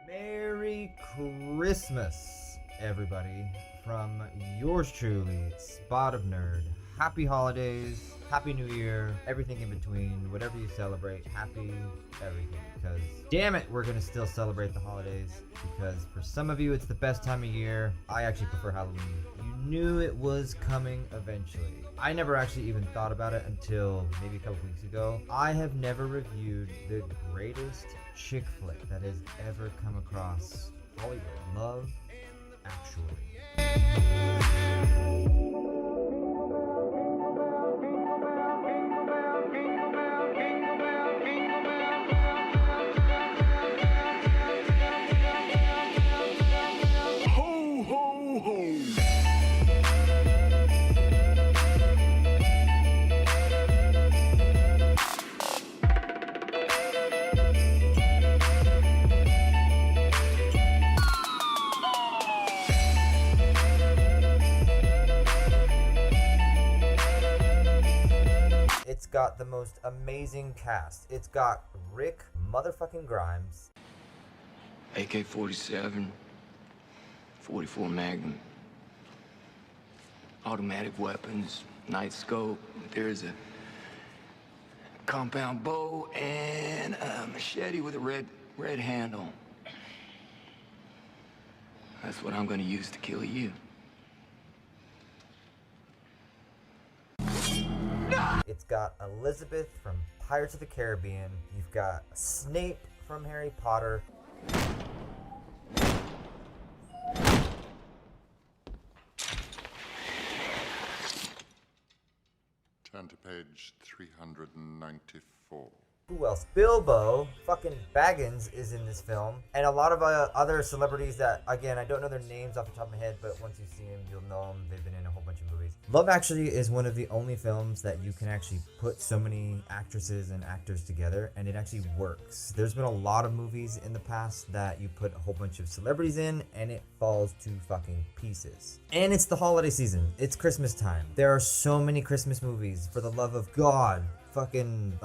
Merry Christmas, everybody, from yours truly, Spot of Nerd. Happy holidays, Happy New Year, everything in between, whatever you celebrate, happy everything. Because, damn it, we're gonna still celebrate the holidays. Because for some of you, it's the best time of year. I actually prefer Halloween. You knew it was coming eventually. I never actually even thought about it until maybe a couple weeks ago. I have never reviewed the greatest chick flick that has ever come across Hollywood. Love Actually. Ho, ho, ho! It's got the most amazing cast. It's got Rick motherfucking Grimes. AK-47, 44 Magnum, automatic weapons, night scope. There's a compound bow and a machete with a red handle. That's what I'm gonna use to kill you. It's got Elizabeth from Pirates of the Caribbean. You've got Snape from Harry Potter. Turn to page 394. Who else? Bilbo fucking Baggins is in this film. And a lot of other celebrities that, again, I don't know their names off the top of my head, but once you see them, you'll know them. They've been in a whole bunch of movies. Love Actually is one of the only films that you can actually put so many actresses and actors together, and it actually works. There's been a lot of movies in the past that you put a whole bunch of celebrities in, and it falls to fucking pieces. And it's the holiday season. It's Christmas time. There are so many Christmas movies, for the love of God. Fucking,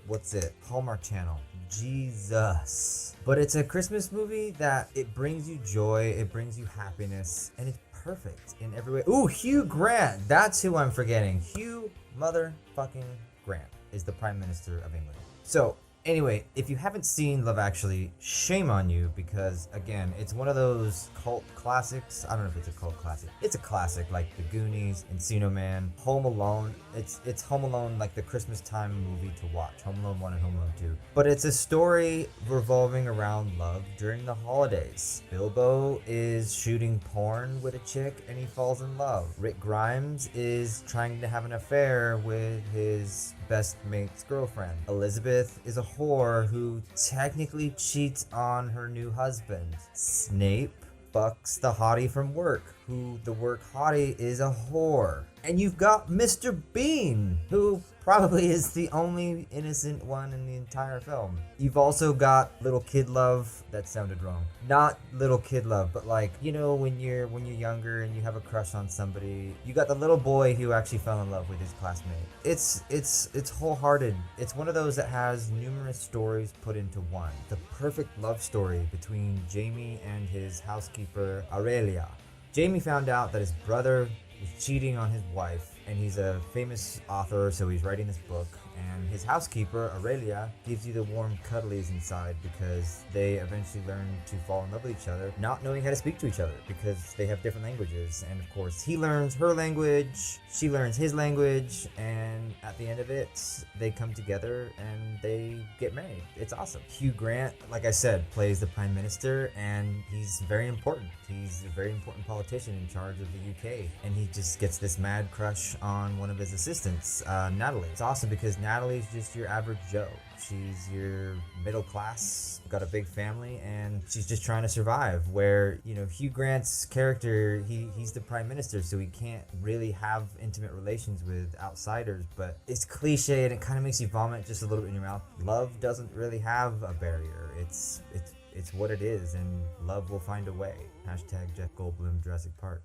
what's it? Hallmark Channel. Jesus. But it's a Christmas movie that it brings you joy, it brings you happiness, and it's perfect in every way. Ooh, Hugh Grant. That's who I'm forgetting. Hugh motherfucking Grant is the Prime Minister of England. So, anyway, if you haven't seen Love Actually, shame on you, because again, it's one of those cult classics. I don't know if it's a cult classic. It's a classic, like The Goonies, Encino Man, Home Alone. It's Home Alone, like the Christmas time movie to watch. Home Alone 1 and Home Alone 2. But it's a story revolving around love during the holidays. Bilbo is shooting porn with a chick and he falls in love. Rick Grimes is trying to have an affair with his best mate's girlfriend. Elizabeth is a whore who technically cheats on her new husband. Snape fucks the hottie from work, who the work hottie is a whore. And you've got Mr. Bean, who probably is the only innocent one in the entire film. You've also got little kid love. That sounded wrong. Not little kid love, but like, you know, when you're younger and you have a crush on somebody, you got the little boy who actually fell in love with his classmate. It's wholehearted. It's one of those that has numerous stories put into one. The perfect love story between Jamie and his housekeeper Aurelia. Jamie found out that his brother was cheating on his wife, and he's a famous author, so he's writing this book, and his housekeeper, Aurelia, gives you the warm cuddlies inside because they eventually learn to fall in love with each other, not knowing how to speak to each other because they have different languages. And of course, he learns her language, she learns his language, and at the end of it, they come together and they get married. It's awesome. Hugh Grant, like I said, plays the Prime Minister, and he's very important. He's a very important politician in charge of the UK, and he just gets this mad crush on one of his assistants, Natalie. It's awesome because Natalie's just your average Joe. She's your middle class, got a big family, and she's just trying to survive. Where, you know, Hugh Grant's character, he's the Prime Minister, so he can't really have intimate relations with outsiders, but it's cliche and it kind of makes you vomit just a little bit in your mouth. Love doesn't really have a barrier. It's what it is, and love will find a way. Hashtag Jeff Goldblum, Jurassic Park.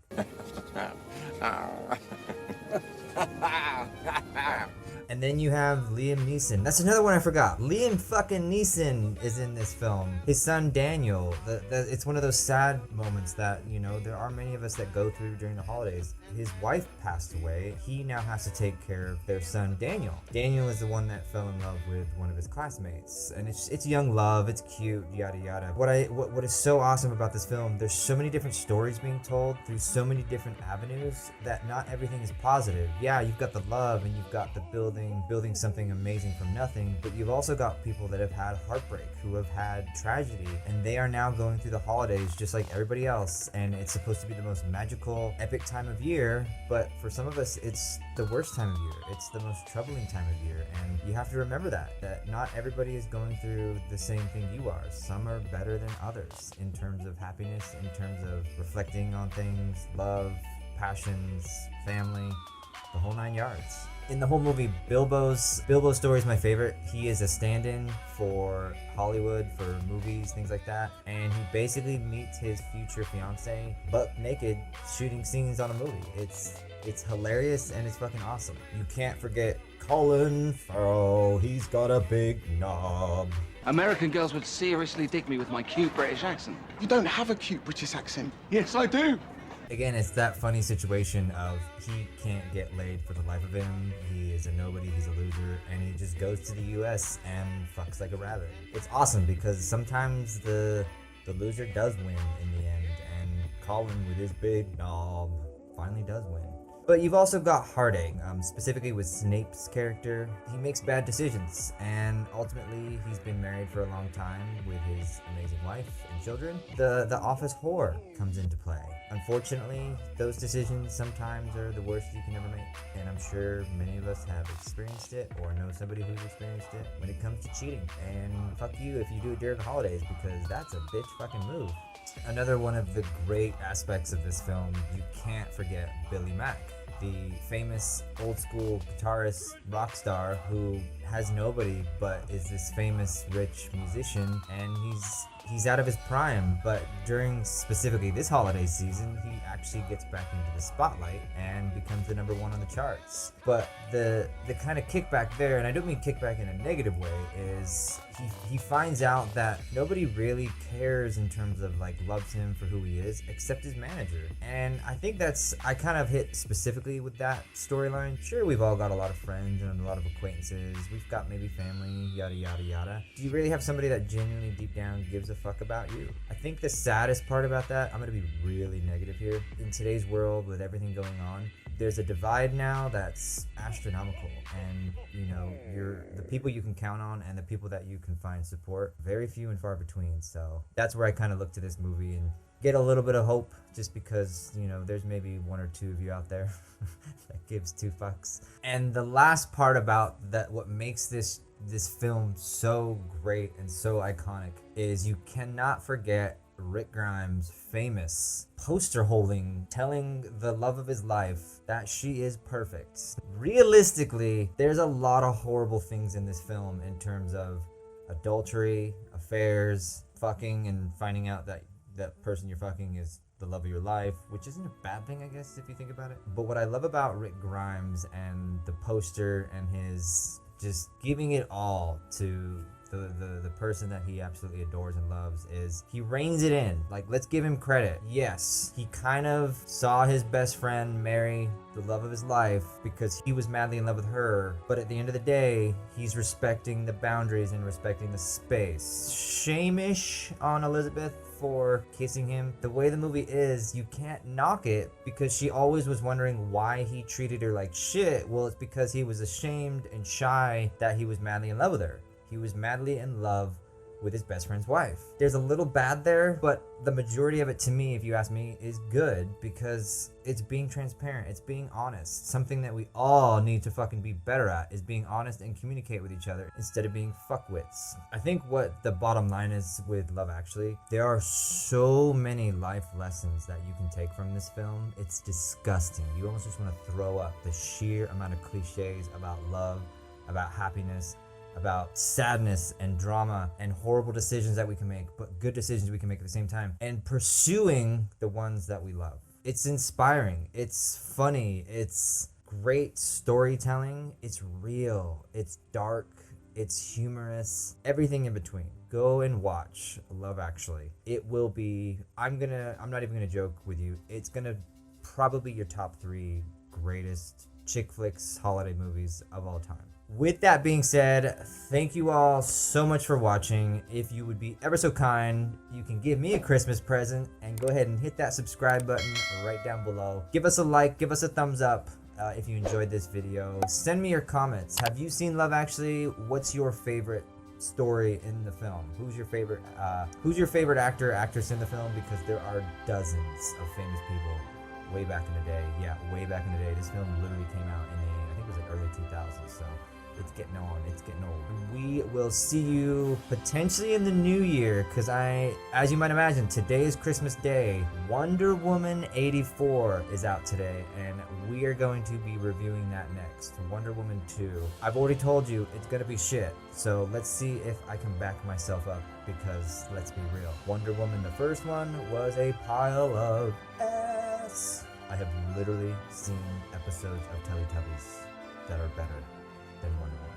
And then you have Liam Neeson. That's another one I forgot. Liam fucking Neeson is in this film. His son Daniel. It's one of those sad moments that, you know, there are many of us that go through during the holidays. His wife passed away. He now has to take care of their son Daniel. Daniel is the one that fell in love with one of his classmates. And it's young love, it's cute, yada yada. What is so awesome about this film, there's so many different stories being told through so many different avenues that not everything is positive. Yeah, you've got the love and you've got the building something amazing from nothing, but you've also got people that have had heartbreak, who have had tragedy, and they are now going through the holidays just like everybody else, and it's supposed to be the most magical, epic time of year, but for some of us, it's the worst time of year. It's the most troubling time of year, and you have to remember that not everybody is going through the same thing you are. Some are better than others in terms of happiness, in terms of reflecting on things, love, passions, family, the whole 9 yards. In the whole movie, Bilbo's story is my favorite. He is a stand-in for Hollywood, for movies, things like that. And he basically meets his future fiance buck naked shooting scenes on a movie. It's hilarious and it's fucking awesome. You can't forget Colin Farrell. He's got a big knob. American girls would seriously dig me with my cute British accent. You don't have a cute British accent. Yes, I do. Again, it's that funny situation of he can't get laid for the life of him. He is a nobody, he's a loser, and he just goes to the US and fucks like a rabbit. It's awesome because sometimes the loser does win in the end, and Colin with his big knob finally does win. But you've also got heartache, specifically with Snape's character. He makes bad decisions, and ultimately he's been married for a long time with his amazing wife and children. The office whore comes into play. Unfortunately, those decisions sometimes are the worst you can ever make, and I'm sure many of us have experienced it or know somebody who's experienced it when it comes to cheating. And fuck you if you do it during the holidays, because that's a bitch fucking move. Another one of the great aspects of this film, you can't forget Billy Mack, the famous old school guitarist rock star who has nobody but is this famous rich musician, and he's out of his prime, but during specifically this holiday season, he actually gets back into the spotlight and becomes the #1 on the charts. But the kind of kickback there, and I don't mean kickback in a negative way, is he finds out that nobody really cares in terms of like loves him for who he is except his manager. And I think I kind of hit specifically with that storyline. Sure, we've all got a lot of friends and a lot of acquaintances. We've got maybe family, yada yada yada. Do you really have somebody that genuinely deep down gives a fuck about you? I think the saddest part about that, I'm gonna be really negative here. In today's world with everything going on, there's a divide now that's astronomical, and you know, the people you can count on and the people that you can find support, very few and far between. So that's where I kind of look to this movie and get a little bit of hope, just because, you know, there's maybe 1 or 2 of you out there that gives 2 fucks. And the last part about that, what makes this film so great and so iconic, is you cannot forget Rick Grimes' famous poster holding, telling the love of his life that she is perfect. Realistically, there's a lot of horrible things in this film in terms of adultery, affairs, fucking, and finding out that that person you're fucking is the love of your life, which isn't a bad thing, I guess, if you think about it. But what I love about Rick Grimes and the poster and his just giving it all to the person that he absolutely adores and loves is he reins it in. Like, let's give him credit. Yes, he kind of saw his best friend marry the love of his life because he was madly in love with her, but at the end of the day, he's respecting the boundaries and respecting the space. Shame-ish on Elizabeth for kissing him. The way the movie is, you can't knock it because she always was wondering why he treated her like shit. Well, it's because he was ashamed and shy that he was madly in love with her. He was madly in love with his best friend's wife. There's a little bad there, but the majority of it, to me, if you ask me, is good because it's being transparent, it's being honest. Something that we all need to fucking be better at is being honest and communicate with each other instead of being fuckwits. I think what the bottom line is with Love Actually, there are so many life lessons that you can take from this film. It's disgusting. You almost just want to throw up the sheer amount of cliches about love, about happiness, about sadness and drama and horrible decisions that we can make, but good decisions we can make at the same time, and pursuing the ones that we love. It's inspiring, it's funny, it's great storytelling. It's real. It's dark. It's humorous. Everything in between. Go and watch Love Actually. It will be, I'm not even gonna joke with you. It's gonna probably your top 3 greatest chick flicks holiday movies of all time. With that being said, thank you all so much for watching. If you would be ever so kind, you can give me a Christmas present and go ahead and hit that subscribe button right down below. Give us a like, give us a thumbs up if you enjoyed this video. Send me your comments. Have you seen Love Actually? What's your favorite story in the film? Who's your favorite actor, actress in the film? Because there are dozens of famous people way back in the day. Yeah, way back in the day. This film literally came out in I think it was like early 2000s, so it's getting on, it's getting old. We will see you potentially in the new year, because as you might imagine, today is Christmas Day. Wonder Woman 84 is out today, and we are going to be reviewing that next. Wonder Woman 2. I've already told you it's gonna be shit, so let's see if I can back myself up, because let's be real. Wonder Woman, the first one, was a pile of ass. I have literally seen episodes of Teletubbies that are better than Wonder Woman.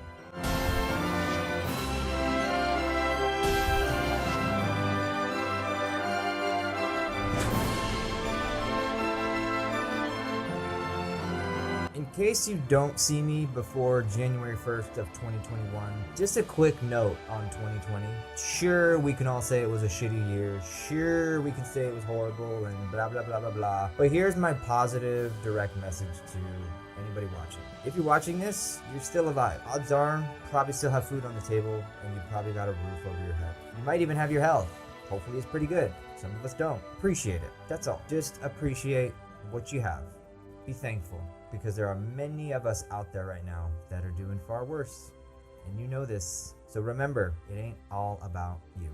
In case you don't see me before January 1st of 2021, just a quick note on 2020. Sure, we can all say it was a shitty year. Sure, we can say it was horrible and blah, blah, blah, blah, blah. But here's my positive, direct message to anybody watching. If you're watching this, you're still alive. Odds are, you probably still have food on the table, and you probably got a roof over your head. You might even have your health. Hopefully it's pretty good. Some of us don't. Appreciate it. That's all. Just appreciate what you have. Be thankful, because there are many of us out there right now that are doing far worse. And you know this. So remember, it ain't all about you.